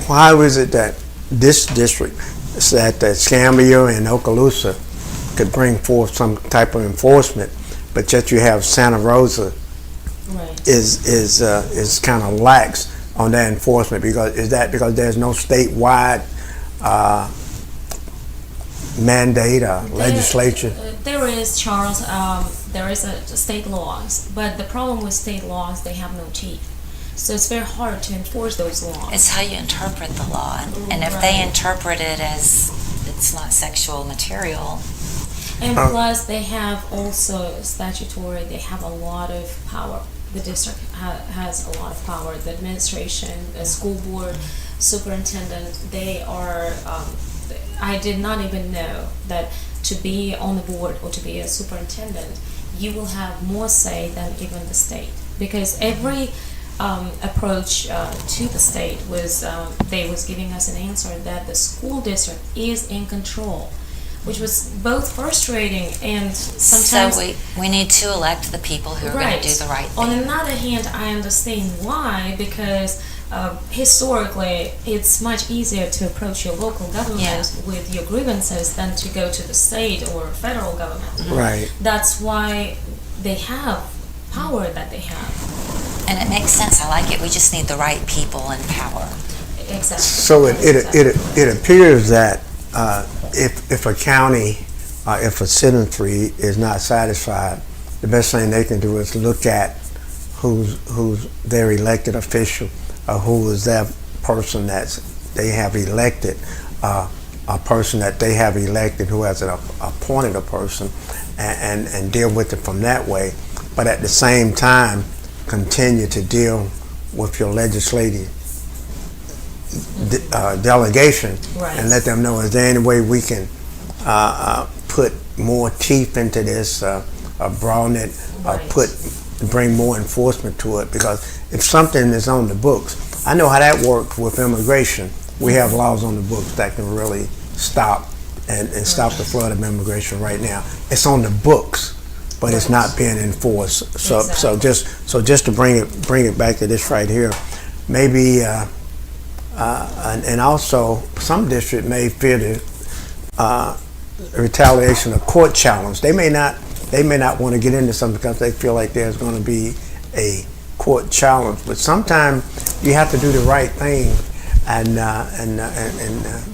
why is it that this district, that Escambia and Okaloosa, could bring forth some type of enforcement, but yet you have Santa Rosa Right. is kind of lax on that enforcement? Is that because there's no statewide mandate or legislature? There is, Charles. There is a state laws, but the problem with state laws, they have no teeth. So it's very hard to enforce those laws. It's how you interpret the law, and if Right. they interpret it as it's not sexual material. And plus, they have also statutory, they have a lot of power. The district has a lot of power. The administration, the school board, superintendent, they are, I did not even know that to be on the board or to be a superintendent, you will have more say than even the state. Because every approach to the state was, they was giving us an answer that the school district is in control, which was both frustrating and sometimes. So we need to elect the people who are going to do the right On thing. another hand, I understand why, because historically it's much easier to approach your local government with your grievances than to go to the state or federal government. Right. That's why they have power that they have. And it makes sense. I like it. We just need the right people in power. Exactly. So it appears that if a county, if a citizenry is not satisfied, the best thing they can do is look at who's their elected official, or who is that person that they have elected, a person that they have elected who has appointed a person, and deal with it from that way. But at the same time, continue to deal with your legislative delegation, Right. and let them know, is there any way we can put more teeth into this, broaden it, Right. bring more enforcement to it? Because if something is on the books, I know how that works with immigration. We have laws on the books that can really stop and stop the flood of immigration right now. It's on the books, but it's not being enforced. So Exactly. just to bring it back to this right here, maybe and also some district may fear the retaliation of court challenge. They may not want to get into something because they feel like there's going to be a court challenge. But sometimes you have to do the right thing, and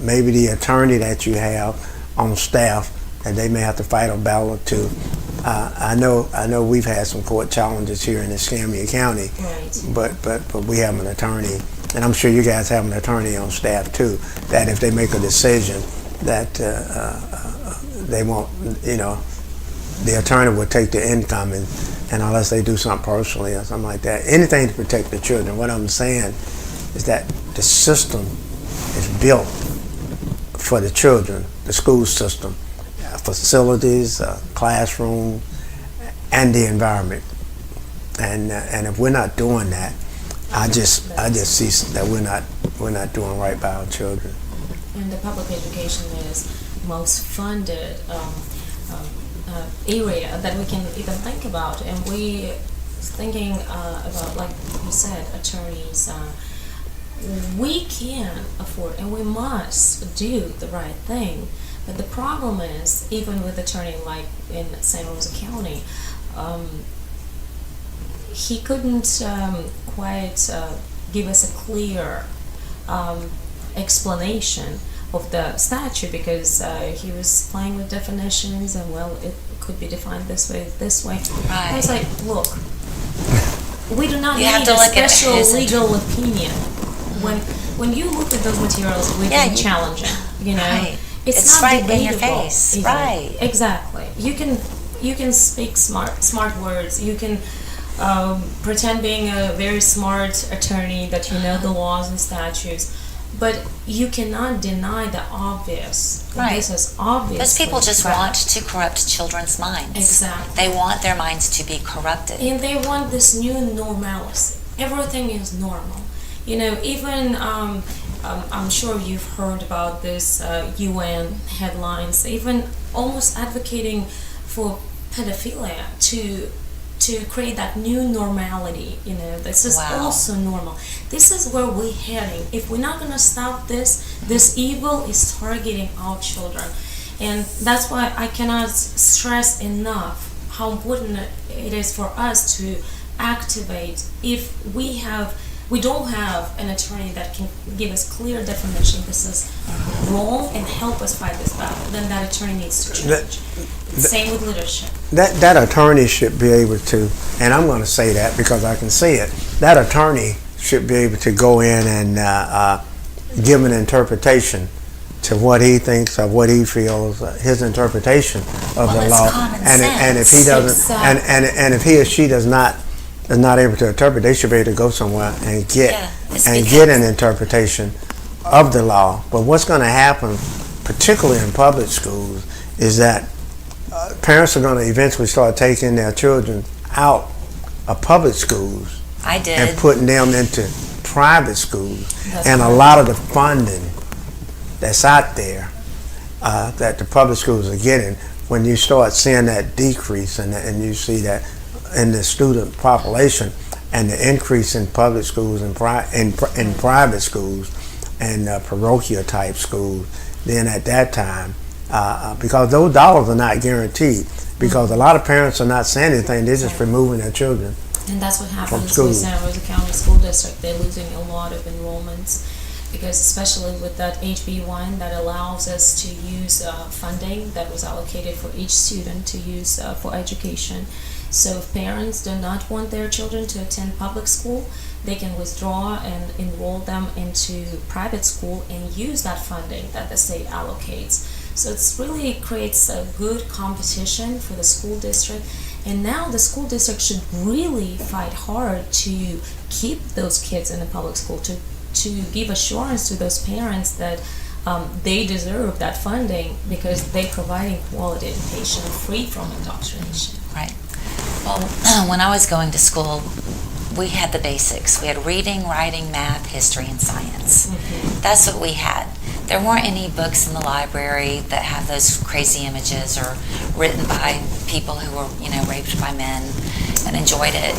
maybe the attorney that you have on staff, and they may have to fight a battle or two. I know we've had some court challenges here in Escambia County, Right. but we have an attorney, and I'm sure you guys have an attorney on staff too, that if they make a decision that they won't, the attorney will take the income, and unless they do something personally or something like that, anything to protect the children. What I'm saying is that the system is built for the children, the school system, facilities, classroom, and the environment. And if we're not doing that, I just see that we're not doing right by our children. And the public education is most funded area that we can even think about. And we thinking about, like you said, attorneys. We can afford and we must do the right thing. But the problem is, even with attorney like in Santa Rosa County, he couldn't quite give us a clear explanation of the statute, because he was playing with definitions and, well, it could be defined this way, this way. Right. I was like, look, we do not You have need to a look at special his legal opinion. When you look at those materials, we can challenge it. You know, Right. it's It's not right in your debatable, face. even. Right. Exactly. You can speak smart words. You can pretend being a very smart attorney that you know the laws and statutes, but you cannot deny the obvious. Right. This is obvious. Those people just want to corrupt children's minds. Exactly. They want their minds to be corrupted. And they want this new normalcy. Everything is normal. You know, even I'm sure you've heard about this UN headlines, even almost advocating for pedophilia to create that new normality. You know, this is also normal. This is where we're heading. If we're not going to stop this evil is targeting our children. And that's why I cannot stress enough how important it is for us to activate. If we don't have an attorney that can give us clear definition, this is wrong, and help us fight this battle, then that attorney needs to change. Same with leadership. That attorney should be able to, and I'm going to say that because I can see it, that attorney should be able to go in and give an interpretation to what he thinks or what he feels, his interpretation of the law. And if he doesn't, and if he or she is not able to interpret, they should be able to go somewhere and get an interpretation of the law. But what's going to happen, particularly in public schools, is that parents are going to eventually start taking their children out of public schools and putting them into private schools. And a lot of the funding that's out there that the public schools are getting, when you start seeing that decrease and you see that in the student population and the increase in public schools and in private schools and parochial type schools, then at that time, because those dollars are not guaranteed, because a lot of parents are not saying anything, they're just removing their children. And that's what happens with Santa Rosa County School District. They're losing a lot of enrollments, because especially with that HB1 that allows us to use funding that was allocated for each student to use for education. So if parents do not want their children to attend public school, they can withdraw and enroll them into private school and use that funding that the state allocates. So it's really creates a good competition for the school district. And now the school district should really fight hard to keep those kids in the public school, to give assurance to those parents that they deserve that funding because they're providing quality education free from indoctrination. Right. Well, when I was going to school, we had the basics. We had reading, writing, math, history, and science. Mm-hmm. That's what we had. There weren't any books in the library that have those crazy images or written by people who were, raped by men and enjoyed it.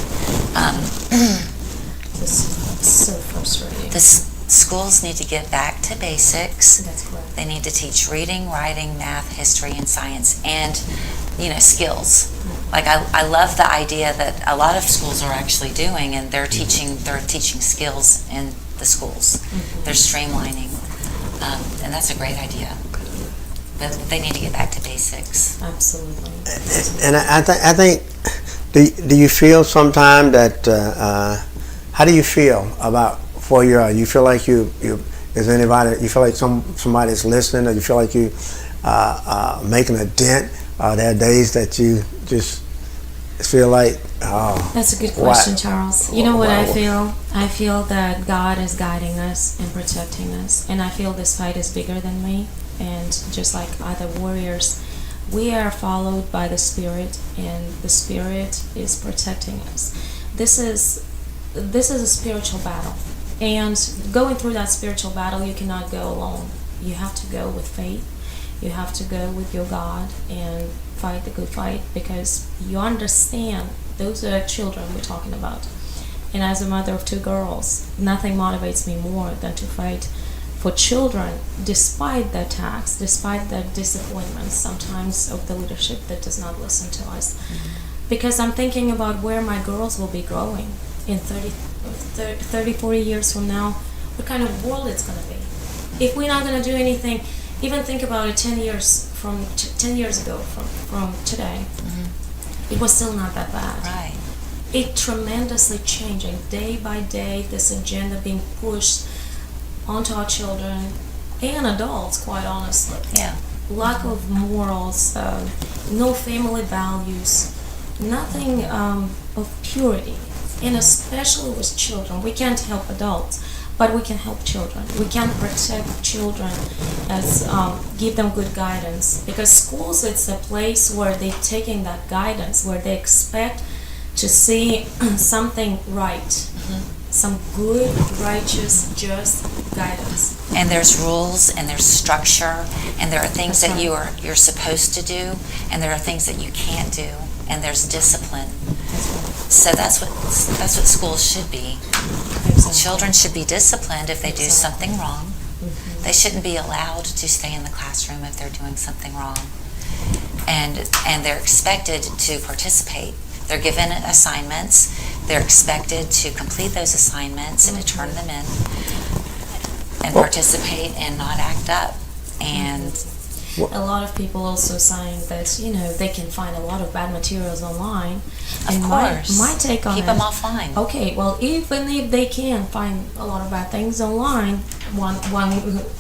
It's so frustrating. The schools need to get back to basics. That's correct. They need to teach reading, writing, math, history, and science, and skills. Like I love the idea that a lot of schools are actually doing, and they're teaching skills in the schools. Mm-hmm. They're streamlining, and that's a great idea. But they need to get back to basics. Absolutely. And I think, do you feel sometime that how do you feel about 4-year-old? You feel like you feel like somebody's listening, or you feel like you making a dent? There are days that you just feel like, that's a good question, Charles. You know what I feel? I feel that God is guiding us and protecting us, and I feel this fight is bigger than me. And just like other warriors, we are followed by the Spirit, and the Spirit is protecting us. This is a spiritual battle, and going through that spiritual battle, you cannot go alone. You have to go with faith. You have to go with your God and fight the good fight, because you understand those are children we're talking about. And as a mother of 2 girls, nothing motivates me more than to fight for children, despite the attacks, despite the disappointments sometimes of the leadership that does not listen to us. Mm-hmm. Because I'm thinking about where my girls will be growing in 30, 40 years from now, what kind of world it's going to be. If we're not going to do anything, even think about it 10 years ago from today, mm-hmm. It was still not that bad. Right. it tremendously changing day by day. This agenda being pushed onto our children and adults, quite honestly. Yeah. Lack of morals, no family values, nothing of purity, and especially with children. We can't help adults, but we can help children. We can protect children, as give them good guidance, because schools, it's a place where they're taking that guidance, where they expect to see something right, some good, righteous, just guidance. And there's rules, and there's structure, and there are things that you're supposed to do, and there are things that you can't do, and there's discipline. So that's what schools should be. Children should be disciplined if they do something wrong. They shouldn't be allowed to stay in the classroom if they're doing something wrong. And they're expected to participate. They're given assignments. They're expected to complete those assignments and to turn them in and participate and not act up. And a lot of people also saying that, they can find a lot of bad materials online. Of course. My take on keep it, them offline. Okay, well, even if they can find a lot of bad things online, one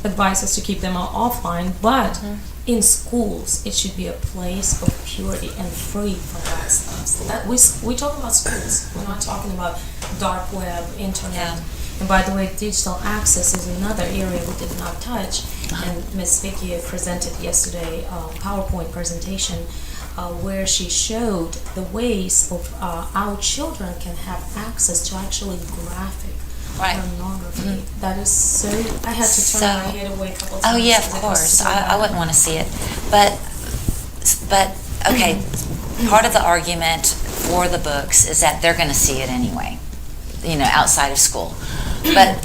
advice is to keep them offline, but in schools, it should be a place of purity and free from that stuff. That we talk about schools. We're not talking about dark web, internet. Yeah. And by the way, digital access is another area we did not touch. And Ms. Vicky presented yesterday a PowerPoint presentation where she showed the ways of our children can have access to actually graphic pornography. That is so. I had to turn my head away a couple times. Oh yeah, of course. I wouldn't want to see it, but okay. Part of the argument for the books is that they're going to see it anyway, outside of school, but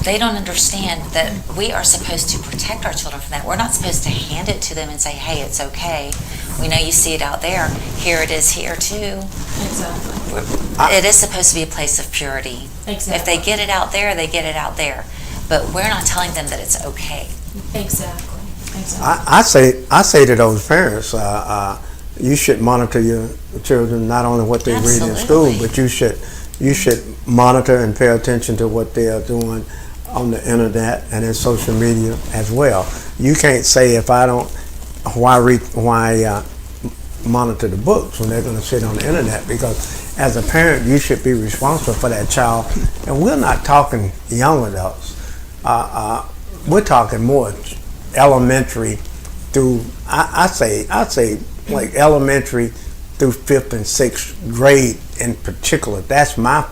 they don't understand that we are supposed to protect our children from that. We're not supposed to hand it to them and say, hey, it's okay. We know you see it out there. Here it is here too. Exactly. It is supposed to be a place of purity. Exactly. If they get it out there, they get it out there. But we're not telling them that it's okay. Exactly. I say to those parents, you should monitor your children, not only what they read in school, but you should monitor and pay attention to what they are doing on the internet and in social media as well. You can't say why monitor the books when they're going to sit on the internet, because as a parent you should be responsible for that child. And we're not talking young adults. We're talking more elementary through I say like elementary through 5th and 6th grade in particular. That's my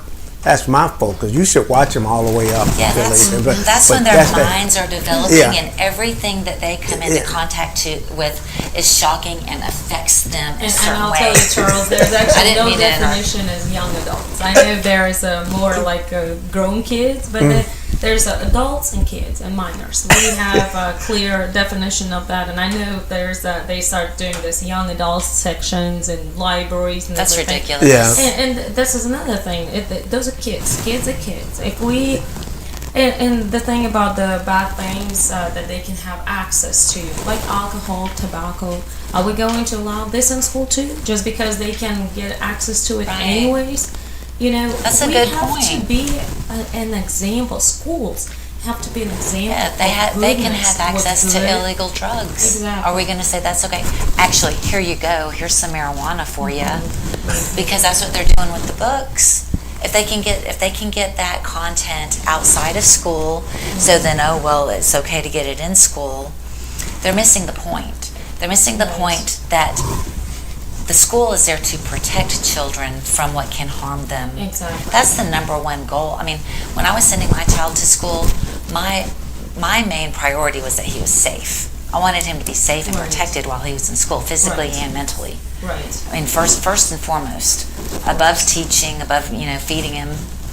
focus. You should watch them all the way up. Yeah, that's when their minds are developing, and everything that they come into contact with is shocking and affects them in a certain I'll way. tell you, Charles, there's actually no definition as young adults. I know there's more like grown kids, but there's adults and kids and minors. We have a clear definition of that, and I know they start doing this young adults sections in libraries. And that's everything. ridiculous. Yeah. And this is another thing. Those are kids. Kids are kids. If we and the thing about the bad things that they can have access to, like alcohol, tobacco, are we going to allow this in school too? Just because they can get access to it anyways? That's a good point. We have to be an example. Schools have to be an example. Yeah, they can have access to illegal drugs. Exactly. Are we going to say that's okay? Actually, here you go. Here's some marijuana for you, because that's what they're doing with the books. If they can get that content outside of school, so then it's okay to get it in school. They're missing the point. They're missing the point that the school is there to protect children from what can harm them. Exactly. That's the number one goal. I mean, when I was sending my child to school, my main priority was that he was safe. I wanted him to be safe and protected while he was in school, physically and mentally. Right. I mean, first and foremost, above teaching, above feeding him,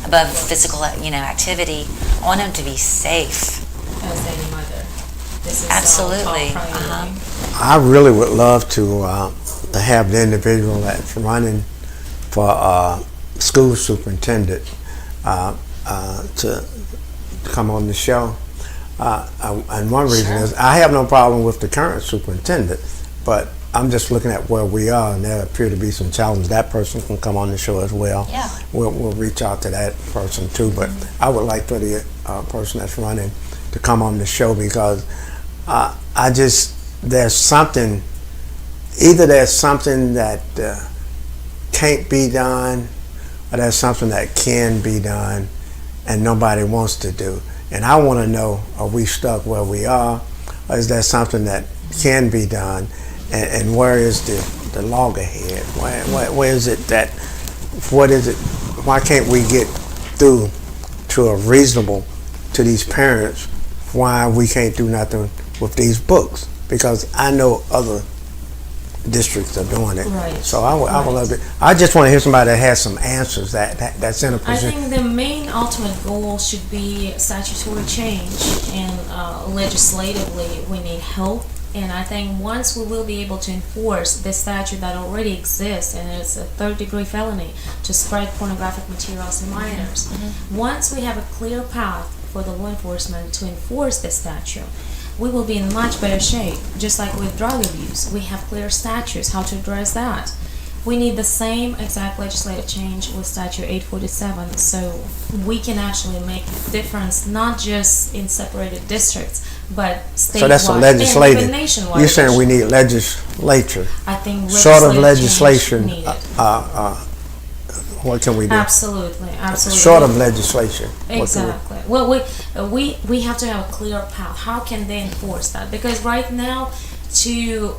above physical activity, I want him to be safe. As any mother, this is absolutely. I really would love to have the individual that's running for school superintendent to come on the show. And one reason is I have no problem with the current superintendent, but I'm just looking at where we are, and there appear to be some challenges. That person can come on the show as well. Yeah. We'll reach out to that person too. But I would like for the person that's running to come on the show, because there's something. Either there's something that can't be done, or there's something that can be done, and nobody wants to do. And I want to know: are we stuck where we are, or is there something that can be done? And where is the loggerhead? Where is it that, what is it, why can't we get through to a reasonable, to these parents, why we can't do nothing with these books? Because I know other districts are doing it. Right. So I would love to, I just want to hear somebody that has some answers that's in a I position. think the main ultimate goal should be statutory change, and legislatively we need help. And I think once we will be able to enforce the statute that already exists, and it's a third-degree felony to spread pornographic materials to minors, once we have a clear path for the law enforcement to enforce this statute, we will be in much better shape. Just like with drug abuse, we have clear statutes how to address that. We need the same exact legislative change with Statute 847, so we can actually make a difference, not just in separated districts, but statewide, So that's a and legislative. even nationwide. You're saying we need legislature, I think sort of legislation legislation. needed. What can we do? Absolutely. Short of legislation. Exactly. Well, we have to have a clear path. How can they enforce that? Because right now, to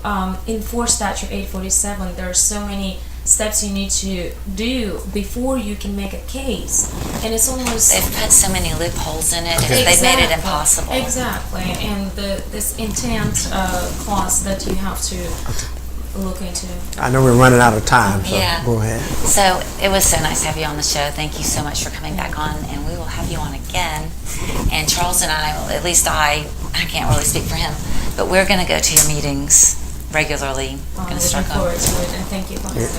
enforce Statute 847, there are so many steps you need to do before you can make a case, and it's almost, They've put so many loopholes in it. They've made it impossible. Exactly, and this intent clause that you have to look into. I know we're running out of time, so Yeah. go ahead. So it was so nice to have you on the show. Thank you so much for coming back on, and we will have you on again. And Charles and I, well, at least I can't really speak for him, but we're going to go to your meetings regularly. We're going to start Looking going. forward to it, and thank you for having me.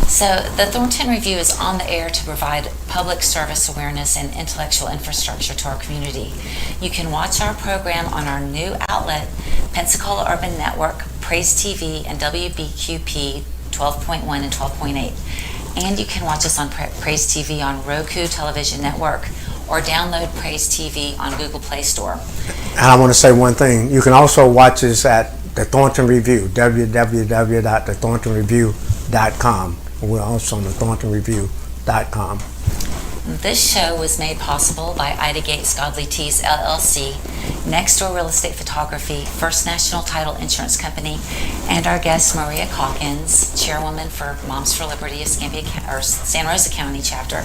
So the Thornton Review is on the air to provide public service awareness and intellectual infrastructure to our community. You can watch our program on our new outlet, Pensacola Urban Network, Praise TV and WBQP 12.1 and 12.8. And you can watch us on Praise TV on ROKU Television Network, or download Praise TV on Google Play Store. And I want to say one thing. You can also watch us at the Thornton Review, www.thethorntonreview.com. We're also on the thorntonreview.com. This show was made possible by Ida Gates Godly Tees LLC, Next Door Real Estate Photography, First National Title Insurance Company, and our guest Maria Calkins, Chairwoman for Moms for Liberty of San Rosa County Chapter.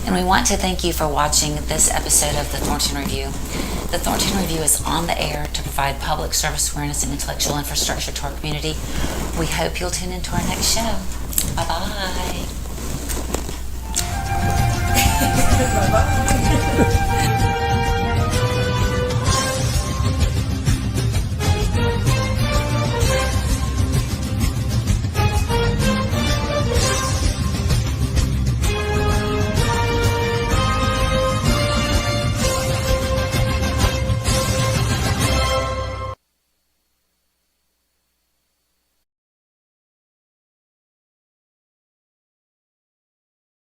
And we want to thank you for watching this episode of the Thornton Review. The Thornton Review is on the air to provide public service awareness and intellectual infrastructure to our community. We hope you'll tune into our next show. Bye-bye. Bye-bye.